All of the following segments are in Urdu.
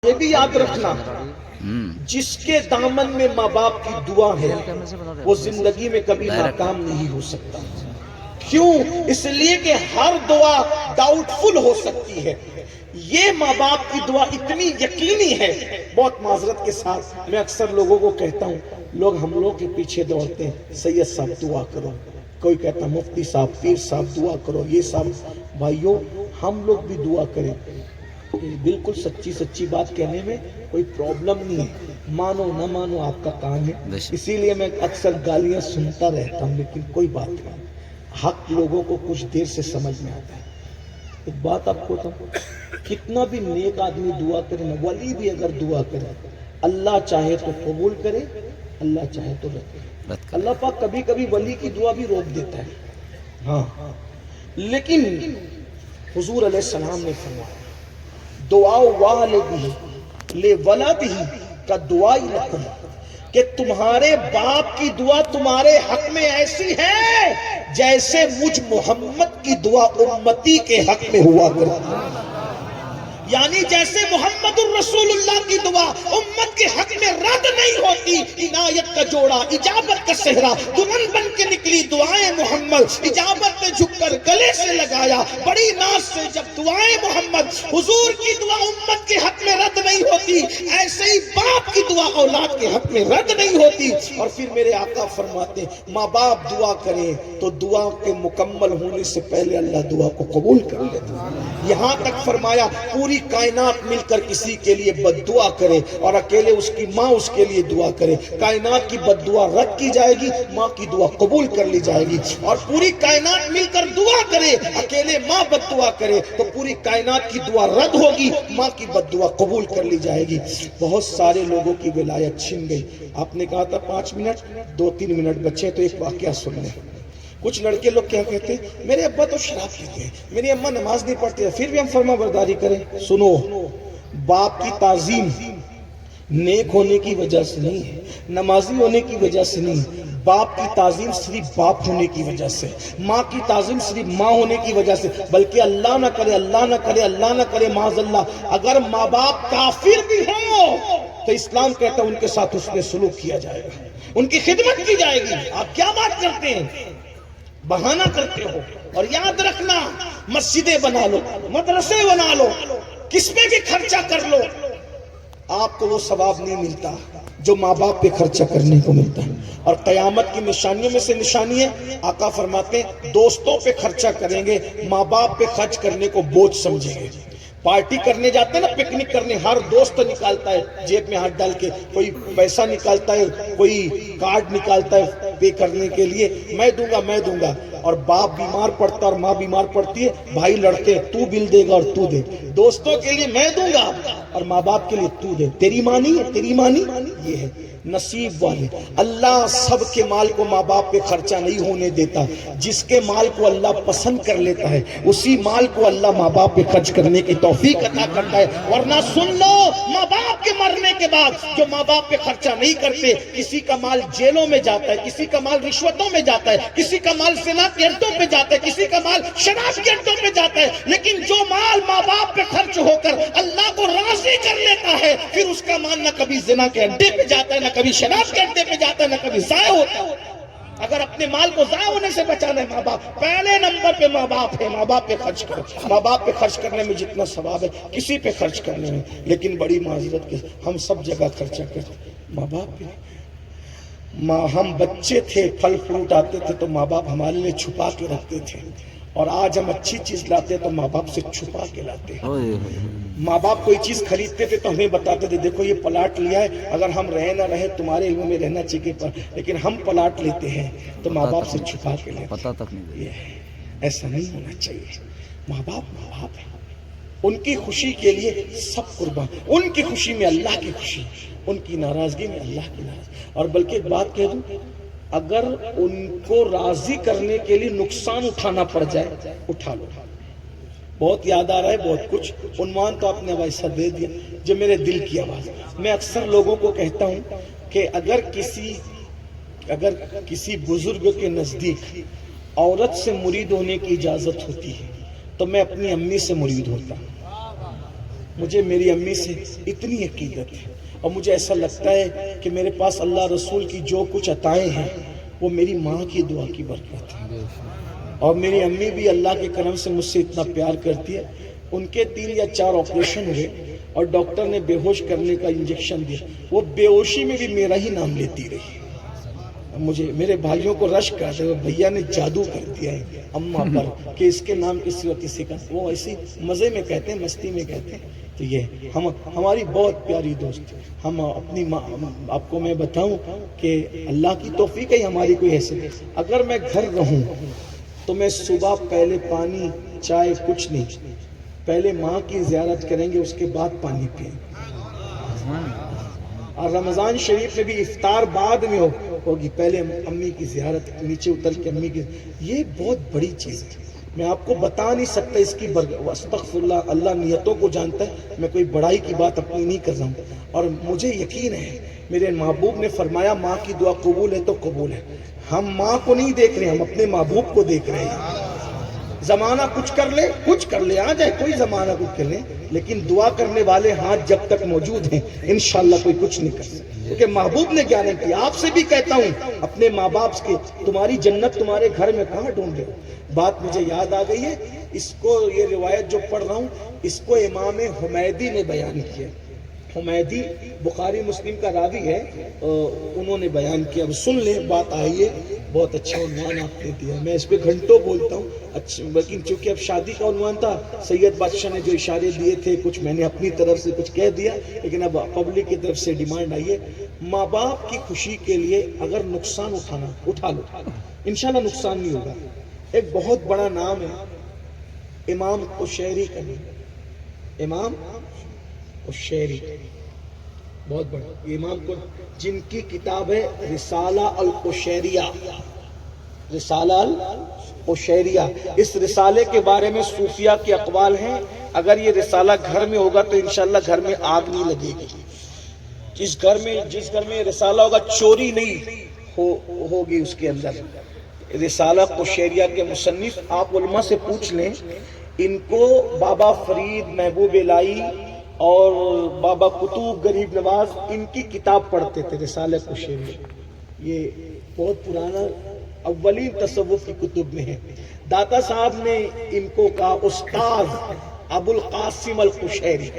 یہ بھی یاد رکھنا، جس کے دامن میں ماں باپ کی دعا ہے وہ زندگی میں کبھی ناکام نہیں ہو سکتا۔ کیوں؟ اس لیے کہ ہر دعا ڈاؤٹ فل ہو سکتی ہے، یہ ماں باپ کی دعا اتنی یقینی ہے۔ بہت معذرت کے ساتھ میں اکثر لوگوں کو کہتا ہوں، لوگ ہم لوگ کے پیچھے دوڑتے ہیں، سید صاحب دعا کرو، کوئی کہتا مفتی صاحب، پیر صاحب دعا کرو، یہ صاحب۔ بھائیوں، ہم لوگ بھی دعا کریں، بالکل سچی بات کہنے میں کوئی پرابلم نہیں ہے، مانو نہ مانو آپ کا کام ہے۔ اسی لیے میں اکثر گالیاں سنتا رہتا ہوں، لیکن کوئی بات نہیں، حق لوگوں کو کچھ دیر سے سمجھ میں آتا ہے۔ ایک بات آپ کو بتاؤں، کتنا بھی نیک آدمی دعا کرے نا، ولی بھی اگر دعا کرے، اللہ چاہے تو قبول کرے، اللہ چاہے تو رد کرے۔ اللہ پاک کبھی کبھی ولی کی دعا بھی روک دیتا ہے، ہاں، لیکن حضور علیہ السلام نے فرمایا، دعا والدہ لولدہ کا دعائی لکم، کہ تمہارے باپ کی دعا تمہارے حق میں ایسی ہے جیسے مجھ محمد کی دعا امتی کے حق میں ہوا کرتی ہے۔ یعنی جیسے محمد الرسول اللہ کی دعا امت کے حق میں رد نہیں ہوتی، عنایت کا جوڑا، اجابت کا صحرا، دلہن بن کے نکلی دعائیں محمد، اجابت میں جھک کر گلے سے لگایا بڑی ناز سے جب دعائیں محمد، حضور کی دعا امت کے حق میں رد نہیں ہوتی، ایسے ہی باپ کی دعا اولاد کے حق میں رد نہیں ہوتی۔ اور پھر میرے آقا فرماتے ہیں، ماں باپ دعا کریں تو دعا کے مکمل ہونے سے پہلے اللہ دعا کو قبول کر لیتا ہے۔ یہاں تک فرمایا پوری کائنات مل کر کسی کے لیے بد دعا کرے اور اکیلے اس کی ماں اس کے لیے دعا کرے، کائنات کی بد دعا رد کی جائے گی، ماں کی دعا قبول کر لی جائے گی۔ اور پوری کائنات مل کر دعا کرے، اکیلے ماں بد دعا کرے تو پوری کائنات کی دعا رد ہوگی، ماں کی بد دعا قبول کر لی جائے گی۔ بہت سارے لوگوں کی ولایت چھن گئی۔ آپ نے کہا تھا 5 منٹ، 2-3 منٹ بچے تو ایک واقعہ سن لیں۔ کچھ لڑکے لوگ کیا کہتے ہیں، میرے ابا تو شراب پیتے ہیں، میری اماں نماز نہیں پڑھتی ہے، پھر بھی ہم فرما برداری کریں۔ سنو، باپ کی تعظیم نیک ہونے کی وجہ سے نہیں ہے، نمازی ہونے کی وجہ سے نہیں، باپ کی تعظیم صرف باپ ہونے کی وجہ سے، ماں کی تعظیم صرف ماں ہونے کی وجہ سے، بلکہ اللہ نہ کرے، اللہ نہ کرے، اللہ نہ کرے، معاذ اللہ، اگر ماں باپ کافر بھی ہوں تو اسلام کہتا ہے ان کے ساتھ حسن سلوک کیا جائے گا، ان کی خدمت کی جائے گی۔ آپ کیا بات کرتے ہیں، بہانہ کرتے ہو۔ اور یاد رکھنا، مسجدیں بنا لو، مدرسے بنا لو، کس پہ بھی خرچہ کر لو، آپ کو وہ ثواب نہیں ملتا جو ماں باپ پہ خرچہ کرنے کو ملتا ہے۔ اور قیامت کی نشانیوں میں سے نشانی ہے، آقا فرماتے ہیں دوستوں پہ خرچہ کریں گے، ماں باپ پہ خرچ کرنے کو بوجھ سمجھیں گے۔ پارٹی کرنے جاتے ہیں نا، پکنک کرنے، ہر دوست نکالتا ہے جیب میں ہاتھ ڈال کے، کوئی پیسہ نکالتا ہے، کوئی کارڈ نکالتا ہے پے کرنے کے لیے، میں دوں گا میں دوں گا، اور باپ بیمار پڑتا اور ماں بیمار پڑتی ہے، بھائی لڑتے ہیں، تو بل دے گا اور تو دے، دوستوں کے لیے میں دوں گا اور ماں باپ کے لیے تو دے، تیری ماں نہیں ہے، تیری ماں نہیں، یہ ہے نصیب والے۔ اللہ سب کے مال کو ماں باپ پہ خرچہ نہیں ہونے دیتا، جس کے مال کو اللہ پسند کر لیتا ہے اسی مال کو اللہ ماں باپ پہ خرچ کرنے کی توفیق عطا کرتا ہے۔ ورنہ سن لو، ماں باپ کے مرنے کے بعد جو ماں باپ پہ خرچہ نہیں کرتے، کسی کا مال جیلوں میں جاتا ہے، کسی کا مال رشوتوں میں جاتا ہے، کسی کا مال زنا کے اڈوں پہ جاتا ہے، کسی کا مال شراب کے اڈوں پہ جاتا ہے، لیکن جو مال ماں باپ پہ خرچ ہو کر اللہ کو راضی کر لیتا ہے، پھر اس کا مال نہ کبھی زنا کے اڈے پہ جاتا ہے، نہ کبھی شراب کے اڈے پہ جاتا ہے، نہ کبھی ضائع ہوتا ہے۔ اگر اپنے مال کو ضائع ہونے سے بچانا ہے، ماں باپ پہلے نمبر پہ، ماں باپ ہے، ماں باپ پہ خرچ کرو۔ ماں باپ پہ خرچ کرنے میں جتنا ثواب ہے کسی پہ خرچ کرنے میں، لیکن بڑی معذرت کے ہم سب جگہ خرچہ کرتے، ماں باپ پہ۔ ماں ہم بچے تھے، پھل فروٹ آتے تھے تو ماں باپ ہمارے لیے چھپا کے رکھتے تھے، اور آج ہم اچھی چیز لاتے تو ماں باپ سے چھپا کے لاتے ہیں۔ ماں باپ کوئی چیز خریدتے تھے تو ہمیں بتاتے تھے، دیکھو یہ پلاٹ لیا ہے، اگر ہم رہے نہ رہے تمہارے علم میں رہنا چاہیے، لیکن ہم پلاٹ لیتے ہیں تو ماں باپ سے چھپا کے لیتے ہیں۔ ایسا نہیں ہونا چاہیے۔ ماں باپ ہے، ان کی خوشی کے لیے سب قربان، ان کی خوشی میں اللہ کی خوشی، ان کی ناراضگی میں اللہ کی ناراضگی۔ اور بلکہ ایک بات کہہ دوں، اگر ان کو راضی کرنے کے لیے نقصان اٹھانا پڑ جائے، اٹھا لو۔ بہت یاد آ رہا ہے، بہت کچھ، عنوان تو آپ نے ویسا دے دیا جو میرے دل کی آواز۔ میں اکثر لوگوں کو کہتا ہوں کہ اگر کسی بزرگ کے نزدیک عورت سے مرید ہونے کی اجازت ہوتی ہے تو میں اپنی امی سے مرید ہوتا ہوں۔ مجھے میری امی سے اتنی عقیدت ہے، اور مجھے ایسا لگتا ہے کہ میرے پاس اللہ رسول کی جو کچھ عطائیں ہیں وہ میری ماں کی دعا کی برکت ہے، اور میری امی بھی اللہ کے کرم سے مجھ سے اتنا پیار کرتی ہے۔ ان کے 3 یا 4 آپریشن ہوئے اور ڈاکٹر نے بے ہوش کرنے کا انجیکشن دیا، وہ بے ہوشی میں بھی میرا ہی نام لیتی رہی۔ مجھے میرے بھائیوں کو رشک کرتے ہوئے بھیا نے جادو کر دیا ہے اماں پر کہ اس کے نام کسی اور کسی کا، وہ ایسی مزے میں کہتے ہیں، مستی میں کہتے ہیں۔ تو یہ ہماری بہت پیاری دوست، ہم اپنی ماں، آپ کو میں بتاؤں کہ اللہ کی توفیق ہے ہماری کوئی حیثیت، اگر میں گھر رہوں تو میں صبح پہلے پانی چائے کچھ نہیں، پہلے ماں کی زیارت کریں گے، اس کے بعد پانی پئیں گے۔ اور رمضان شریف میں بھی افطار بعد میں ہوگی، پہلے امی کی زیارت، نیچے اتر کے امی کی، یہ بہت بڑی چیز ہے، میں آپ کو بتا نہیں سکتا اس کی استغفر اللہ، اللہ نیتوں کو جانتا ہے، میں کوئی بڑائی کی بات اپنی نہیں کر رہا ہوں، اور مجھے یقین ہے میرے محبوب نے فرمایا ماں کی دعا قبول ہے تو قبول ہے۔ ہم ماں کو نہیں دیکھ رہے، ہم اپنے محبوب کو دیکھ رہے ہیں۔ زمانہ کچھ کر لے آ جائے، کوئی زمانہ کچھ کر لے، لیکن دعا کرنے والے ہاتھ جب تک موجود ہیں انشاءاللہ کوئی کچھ نہیں کر سکتا، کیونکہ محبوب نے کیا نہیں کیا۔ آپ سے بھی کہتا ہوں اپنے ماں باپ کے، تمہاری جنت تمہارے گھر میں کہاں ڈھونڈ رہے ہو؟ بات مجھے یاد آ گئی ہے، اس کو یہ روایت جو پڑھ رہا ہوں اس کو امام حمیدی نے بیان کیا۔ حمیدی بخاری مسلم کا راوی ہے، انہوں نے بیان کیا، اب سن لیں، بات آئیے، بہت اچھا عنوان آپ نے دیا، میں اس پہ گھنٹوں بولتا ہوں، لیکن چونکہ اب شادی کا عنوان تھا، سید بادشاہ نے جو اشارے دیے تھے کچھ میں نے اپنی طرف سے کچھ کہہ دیا، لیکن اب پبلک کی طرف سے ڈیمانڈ آئی ہے، ماں باپ کی خوشی کے لیے اگر نقصان اٹھا لو انشاءاللہ نقصان نہیں ہوگا۔ ایک بہت بڑا نام ہے امام قشیری کا نام، امام قشیری، بہت بڑا امام کو، جن کی کتاب ہے رسالہ القشیریہ، رسالہ القشیریہ۔ اس رسالے کے بارے میں صوفیہ کے اقوال ہیں، اگر یہ رسالہ گھر میں ہوگا تو انشاءاللہ گھر میں آگ نہیں لگے گی، جس گھر میں یہ رسالہ ہوگا چوری نہیں ہوگی اس کے اندر۔ رسالہ قشیریہ کے مصنف آپ علماء سے پوچھ لیں، ان کو بابا فرید، محبوب الہی اور بابا قطب غریب نواز ان کی کتاب پڑھتے تھے، رسالہ قشیریہ، یہ بہت پرانا اولین تصوف کی کتب میں ہے۔ داتا صاحب نے ان کو کہا استاد ابو القاسم القشیری،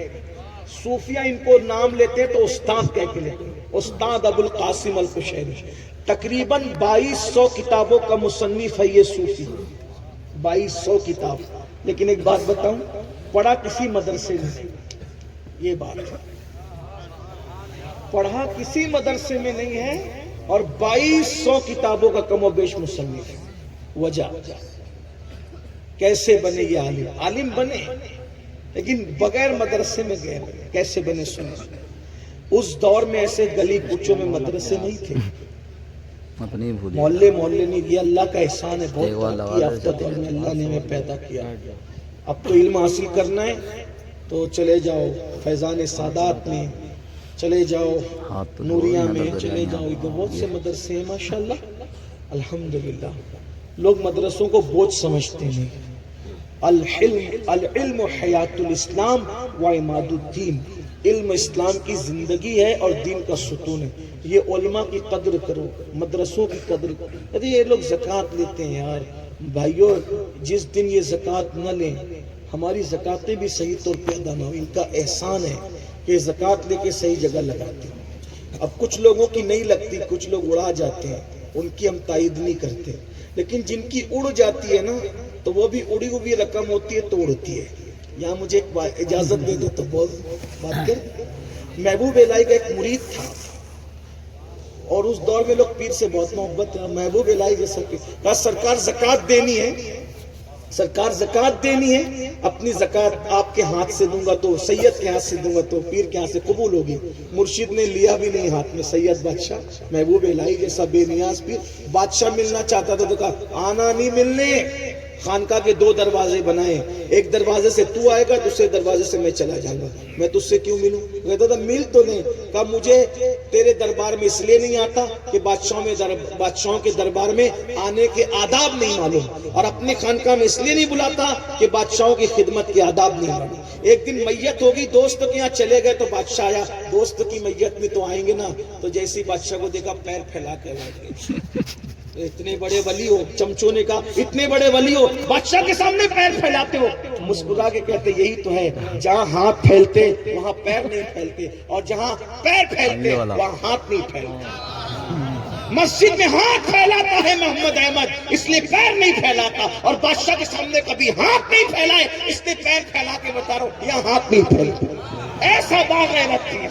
صوفیہ ان کو نام لیتے تو استاد کہہ کے لیتے، استاد ابو القاسم القشیری، تقریباً 2200 کتابوں کا مصنف ہے یہ صوفی، 2200 کتاب، لیکن ایک بات بتاؤں، پڑھا کسی مدرسے میں، یہ بات ہے، پڑھا کسی مدرسے میں نہیں ہے، اور 2200 کتابوں کا کم و بیش مصنف ہے۔ وجہ کیسے بنے یہ عالم؟ عالم بنے لیکن بغیر مدرسے میں گئے، کیسے بنے سنے؟ اس دور میں ایسے گلی کوچوں میں مدرسے نہیں تھے، محلے نہیں، یہ اللہ کا احسان ہے، بہت ترقی یافتہ دور میں اللہ نے ہمیں پیدا کیا۔ اب تو علم حاصل کرنا ہے تو چلے جاؤ فیضان سادات میں، چلے جاؤ نوریہ میں، چلے جاؤ، ادھر بہت سے مدرسے ہیں ماشاءاللہ، الحمدللہ۔ لوگ مدرسوں کو بوجھ سمجھتے ہیں، العلم حیات الاسلام و عماد الدین، علم اسلام کی زندگی ہے اور دین کا ستون ہے۔ یہ علماء کی قدر کرو، مدرسوں کی قدر کرو۔ ارے یہ لوگ زکوٰۃ لیتے ہیں یار، بھائیو جس دن یہ زکوٰۃ نہ لیں، ہماری زکوٰتیں بھی صحیح طور پہ ادا نہ ہو، ان کا احسان ہے کہ زکوٰۃ لے کے صحیح جگہ لگاتے ہیں۔ اب کچھ لوگوں کی نہیں لگتی، کچھ لوگ اڑا جاتے ہیں، ان کی ہم تائید نہیں کرتے، لیکن جن کی اڑ جاتی ہے نا تو وہ بھی اڑی ہوئی رقم ہوتی ہے تو اڑتی ہے۔ یہاں مجھے ایک اجازت دے دو تو بات کر۔ محبوب الہی کا ایک مرید تھا، اور اس دور میں لوگ پیر سے بہت محبت ہے، محبوب الہی جیسا کہ کہا سرکار زکوٰۃ دینی ہے، سرکار زکوٰۃ دینی ہے، اپنی زکوٰۃ آپ کے ہاتھ سے دوں گا تو، سید کے ہاتھ سے دوں گا تو پیر کے ہاتھ سے قبول ہوگی۔ مرشد نے لیا بھی نہیں ہاتھ میں، سید بادشاہ محبوب الہی جیسا بے نیاز پیر، بادشاہ ملنا چاہتا تھا تو کہا آنا نہیں ملنے، خانقاہ کے 2 دروازے بنائے، ایک دروازے سے تو آئے گا، دوسرے دروازے سے میں چلا جاؤں گا، میں تجھ سے کیوں ملوں؟ کہتا تھا مل تو نہیں، کہا مجھے تیرے دربار میں اس لیے نہیں آتا کہ بادشاہوں کے دربار میں آنے کے آداب نہیں معلوم، اور اپنے خانقاہ میں اس لیے نہیں بلاتا کہ بادشاہوں کی خدمت کے آداب نہیں معلوم۔ ایک دن میت ہوگی، دوست کے یہاں چلے گئے تو بادشاہ آیا، دوست کی میت میں تو آئیں گے نا، تو جیسے بادشاہ کو دیکھا پیر پھیلا کے بیٹھ گئے۔ اتنے بڑے ولی ہو، چمچوں نے کہا اتنے بڑے ولی ہو، بادشاہ کے سامنے پیر پھیلاتے ہو؟ مسکرا کے کہتے یہی تو ہے، جہاں ہاتھ پھیلتے وہاں پیر نہیں پھیلتے، اور جہاں پیر پھیلتے وہاں ہاتھ نہیں پھیلتے۔ مسجد میں ہاتھ پھیلاتا ہے محمد احمد، اس لیے پیر نہیں پھیلاتا، اور بادشاہ کے سامنے کبھی ہاتھ نہیں پھیلائے، اس لیے پیر پھیلا کے بتا رہا ہوں یہاں ہاتھ نہیں پھیلتے۔ ایسا باغیرت پیر،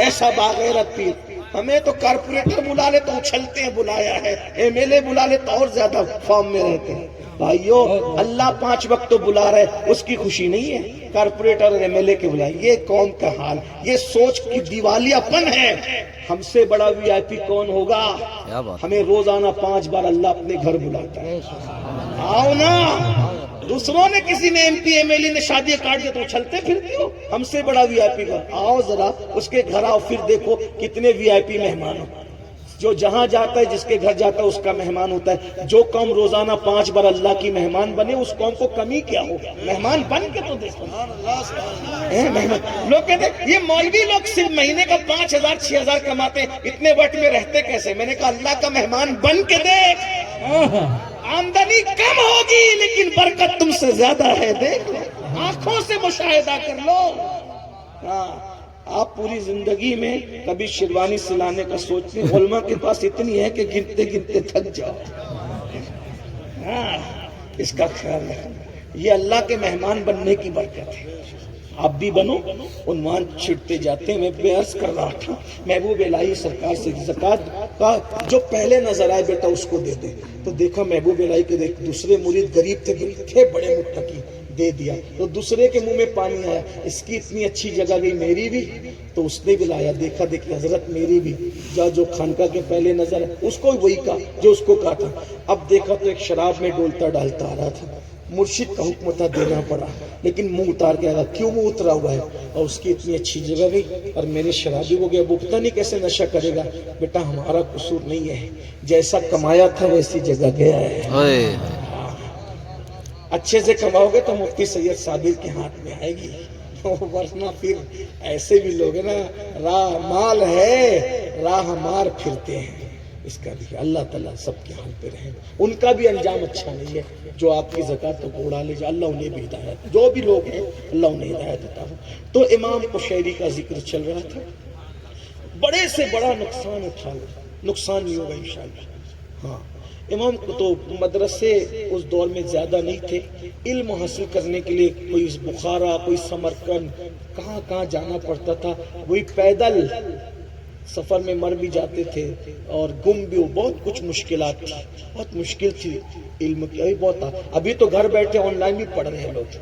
ایسا باغیرت پیر۔ ہمیں تو کارپوریٹر بلا لے تو اچھلتے ہیں بلایا ہے، ایم ایل اے بلا لے تو اور زیادہ فارم میں رہتے ہیں۔ بھائیو اللہ 5 وقت تو بلا رہے، اس کی خوشی نہیں ہے کارپوریٹر اور ایم ایل اے کے بلائے۔ یہ قوم کا حال، یہ سوچ کی دیوالیہ پن ہے۔ ہم سے بڑا وی آئی پی کون ہوگا؟ ہمیں روزانہ 5 بار اللہ اپنے گھر بلاتا ہے، آؤ نا۔ دوسروں نے کسی نے M P M L A نے شادی کاٹ دیا تو اچھلتے پھرتے ہو، ہم سے بڑا وی آئی پی کا آؤ ذرا اس کے گھر آؤ، پھر دیکھو کتنے وی آئی پی مہمان ہو۔ جو جہاں جاتا ہے جس کے گھر جاتا ہے اس کا مہمان ہوتا ہے۔ جو قوم روزانہ 5 بار اللہ کی مہمان بنے اس قوم کو کمی کیا ہوگا؟ مہمان بن کے تو دیکھو۔ لوگ کہتے ہیں یہ مولوی لوگ صرف مہینے کا 5,000 6,000 کماتے ہیں، اتنے وقت میں رہتے کیسے؟ میں نے کہا اللہ کا مہمان بن کے دیکھ، آمدنی کم ہوگی لیکن برکت تم سے زیادہ ہے، دیکھ لو، آنکھوں سے مشاہدہ کر لو۔ آپ پوری زندگی میں کبھی شیروانی سلانے کا سوچتے ہیں؟ علماء کے پاس اتنی ہے کہ گنتے گنتے تھک جاؤ۔ اس کا خیال رکھنا، یہ اللہ کے مہمان بننے کی برکت ہے۔ آپ بھی بنو، عنوان چھڑتے جاتے ہیں۔ میں بیعرض کر رہا تھا محبوب الہی سرکار سے زکوٰۃ کا جو پہلے نظر آئے بیٹا اس کو دے دے، تو دیکھا محبوب الہی کے دوسرے مرید غریب تھے بڑے متقی، دے دیا تو دوسرے کے منہ میں پانی آیا، اس کی اتنی اچھی جگہ گئی میری بھی، تو اس نے بھی لایا، دیکھا دیکھی حضرت میری بھی، جو خانقاہ کے پہلے نظر ہے اس کو وہی کہا جو اس کو کہا تھا۔ اب دیکھا تو ایک شراب میں ڈولتا ڈالتا آ رہا تھا، مرشد کا حکم تھا دینا پڑا، لیکن منہ اتار کے آگا کیوں منہ اترا ہوا ہے؟ اور اس کی اتنی اچھی جگہ گئی اور میرے شرابی ہو گیا، وہ پتہ نہیں کیسے نشہ کرے گا۔ بیٹا ہمارا قصور نہیں ہے، جیسا کمایا تھا ویسی جگہ گیا ہے۔ اچھے سے کماؤ گے تو مفتی سید صابر کے ہاتھ میں آئے گی، ورنہ پھر ایسے بھی لوگ نا راہ مال ہے راہ مار پھرتے ہیں۔ اس کا بھی اللہ تعالیٰ سب کے حال پہ رہے، ان کا بھی انجام اچھا نہیں ہے جو آپ کی زکوٰۃ کو اڑا لے جائے۔ اللہ انہیں بھی ہدایت، جو بھی لوگ ہیں اللہ انہیں ہدایت عطا ہو۔ تو امام قشیری کا ذکر چل رہا تھا، بڑے سے بڑا نقصان اٹھا لو، نقصان نہیں ہوگا انشاءاللہ۔ ہاں امام کو تو مدرسے اس دور میں زیادہ نہیں تھے، علم حاصل کرنے کے لیے کوئی بخارا کوئی سمرقند کہاں کہاں جانا پڑتا تھا، وہی پیدل سفر میں مر بھی جاتے تھے اور گم بھی، بہت کچھ مشکلات تھی، بہت مشکل تھی علم کی۔ ابھی بہت ابھی تو گھر بیٹھے آن لائن بھی پڑھ رہے ہیں لوگ،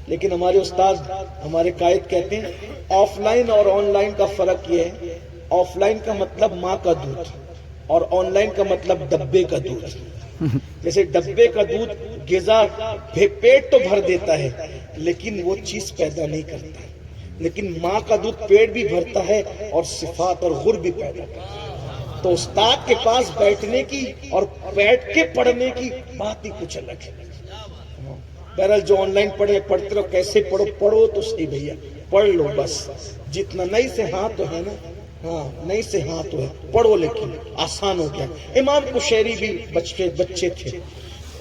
لیکن ہمارے استاد ہمارے قائد کہتے ہیں آف لائن اور آن لائن کا فرق یہ ہے، آف لائن کا مطلب ماں کا دودھ اور آن لائن کا مطلب ڈبے کا دودھ۔ جیسے ڈبے کا دودھ غذا پیٹ تو بھر دیتا ہے لیکن وہ چیز پیدا نہیں کرتا، لیکن ماں کا دودھ پیٹ بھی بھرتا ہے اور صفات اور غر بھی پیدا کرتا ہے۔ تو استاد کے پاس بیٹھنے کی اور بیٹھ کے پڑھنے کی بات ہی کچھ الگ ہے۔ بہرحال جو آن لائن پڑھتے رہو، کیسے پڑھو تو صحیح بھیا، پڑھ لو بس، جتنا نہیں سے ہاتھ تو ہے نا، ہاں نہیں سے ہاتھ تو ہے، پڑھو لیکن آسان ہو گیا۔ امام قشیری بھی بچے تھے،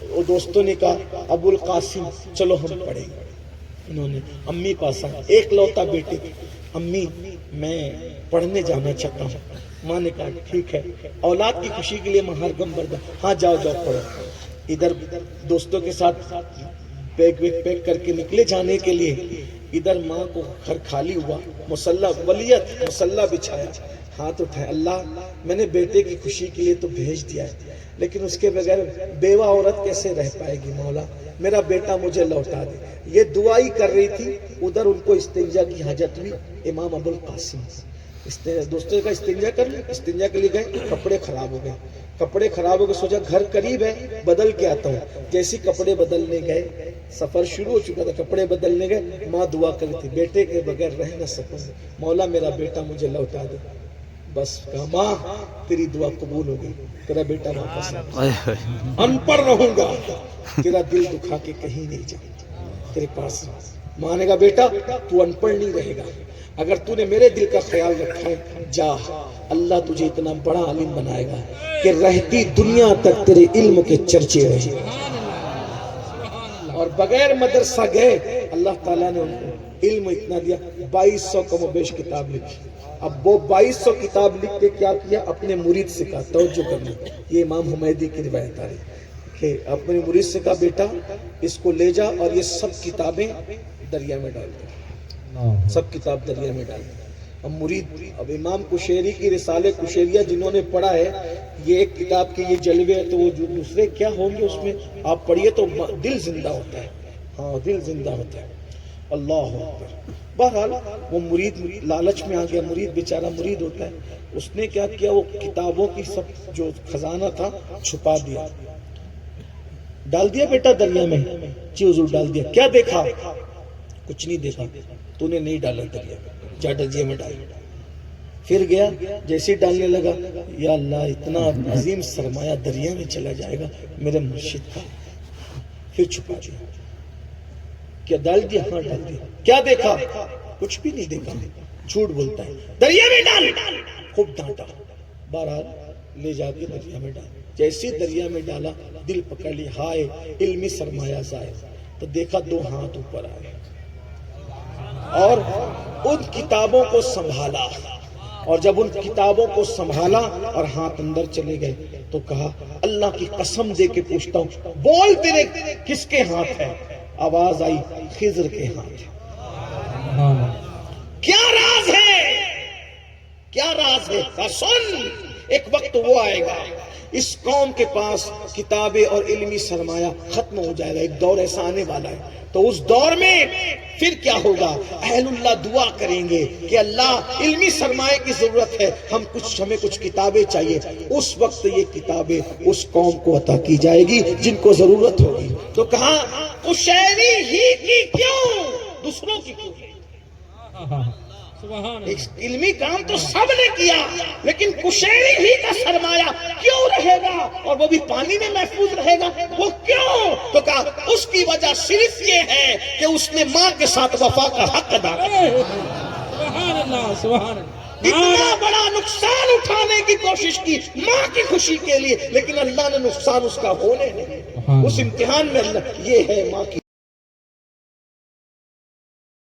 وہ دوستوں نے کہا ابو القاسم چلو ہم پڑھیں گے۔ انہوں نے امی پاس ایک لوتا بیٹے تھے، امی میں پڑھنے جانا چاہتا ہوں۔ ماں نے کہا ٹھیک ہے، اولاد کی خوشی کے لیے مہر گم بردہ، ہاں جاؤ پڑھو۔ ادھر دوستوں کے ساتھ بیگ پیک کر کے نکلے جانے کے لیے، ادھر ماں کو گھر خالی ہوا، مصلی ولیت مصلی بچھایا، ہاتھ اٹھائے، اللہ میں نے بیٹے کی خوشی کے لیے تو بھیج دیا ہے، لیکن اس کے بغیر بیوہ عورت کیسے رہ پائے گی؟ مولا میرا بیٹا مجھے لوٹا دے۔ یہ دعا ہی کر رہی تھی، ادھر ان کو استنجا کی حاجت ہوئی۔ امام ابو القاسم دوستوں کا استنجا کر لیں. استنجا کے لیے گئے, کپڑے خراب ہو گئے. کپڑے خراب ہو گئے, سوچا گھر قریب ہے بدل کے آتا ہوں. جیسے کپڑے بدلنے گئے, سفر شروع ہو چکا تھا, کپڑے بدلنے گئے, ماں دعا کری تھی بیٹے کے بغیر رہ نہ سکوں, مولا میرا بیٹا مجھے لوٹا دے. بس کہا ماں تیری دعا قبول ہو گئی, تیرا بیٹا واپس آ. ان پڑھ رہوں گا, تیرا دل دکھا کے کہیں نہیں جاؤں, تیرے پاس. ماں نے کہا بیٹا تو ان پڑھ نہیں رہے گا, اگر تو نے میرے دل کا خیال رکھا ہے جا, اللہ تجھے اتنا بڑا عالم بنائے گا کہ رہتی دنیا تک تیرے علم کے چرچے رہے. اور بغیر مدرسہ گئے اللہ تعالیٰ نے ان کو علم اتنا دیا, 2200 کم و بیش کتاب لکھی. اب وہ 2200 کتاب لکھ کے کیا کیا, اپنے مرید سے کہا, توجہ کرنا, یہ امام حمیدی کی روایت آ رہی کہ اپنے مرید سے کہا بیٹا اس کو لے جا اور یہ سب کتابیں دریا میں ڈال دے, سب کتاب دریا میں ڈال دے. اب مرید, اب امام کشیری کی رسالے کشیریہ جنہوں نے پڑھا ہے, یہ ایک کتاب کے یہ جلوے ہیں تو وہ جو دوسرے کیا ہوں گے اس میں آپ پڑھیے تو دل زندہ ہوتا ہے. ہاں دل زندہ ہوتا ہے. اللہ اکبر. بہرحال وہ مرید لالچ میں آ گیا, مرید بیچارہ مرید ہوتا ہے, اس نے کیا کیا, وہ کتابوں کی سب جو خزانہ تھا چھپا دیا, ڈال دیا بیٹا دریا میں. جی حضور ڈال دیا. کیا دیکھا, کچھ نہیں دیکھا. تو نے نہیں ڈالا دریا میں, جا دریا میں ڈال. پھر گیا, جیسے ڈالنے لگا, یا اللہ اتنا عظیم سرمایہ دریا میں چلا جائے گا میرے مرشد کا. پھر چھپا دیا. کیا ڈال دیا, ہاں ڈال دیا. کیا دیکھا, کچھ بھی نہیں دیکھا, جھوٹ بولتا ہے, دریا میں ڈال. خوب ڈانٹا, بہرحال لے جا کے دریا میں ڈال. جیسے دریا میں ڈالا, دل پکڑ لی, ہائے علمی سرمایہ ضائع. تو دیکھا 2 ہاتھ اوپر آئے اور ان کتابوں کو سنبھالا, اور جب ان کتابوں کو سنبھالا اور ہاتھ اندر چلے گئے تو کہا اللہ کی قسم دے کے پوچھتا ہوں بول تیرے کس کے ہاتھ ہے. آواز آئی خضر کے ہاتھ. کیا راز ہے, کیا راز ہے, سن, ایک وقت وہ آئے گا اس قوم کے پاس کتابیں اور علمی سرمایہ ختم ہو جائے گا. ایک دور ایسا آنے والا ہے, تو اس دور میں پھر کیا ہوگا, اہل اللہ دعا کریں گے کہ اللہ علمی سرمایہ کی ضرورت ہے, ہمیں کچھ کتابیں چاہیے. اس وقت یہ کتابیں اس قوم کو عطا کی جائے گی جن کو ضرورت ہوگی. تو کہا کشیری ہی کی کیوں, دوسروں کی کیوں. علمی کام تو سب نے کیا, لیکن کشیری ہی کا سرمایہ کیوں رہے گا, اور وہ بھی پانی میں محفوظ رہے گا, وہ کیوں. تو کہا اس کی وجہ صرف یہ ہے کہ اس نے ماں کے ساتھ وفا کا حق ادا کیا. اتنا بڑا نقصان اٹھانے کی کوشش کی ماں کی خوشی کے لیے, لیکن اللہ نے نقصان اس کا ہونے نہیں. اس امتحان میں اللہ, یہ ہے ماں کی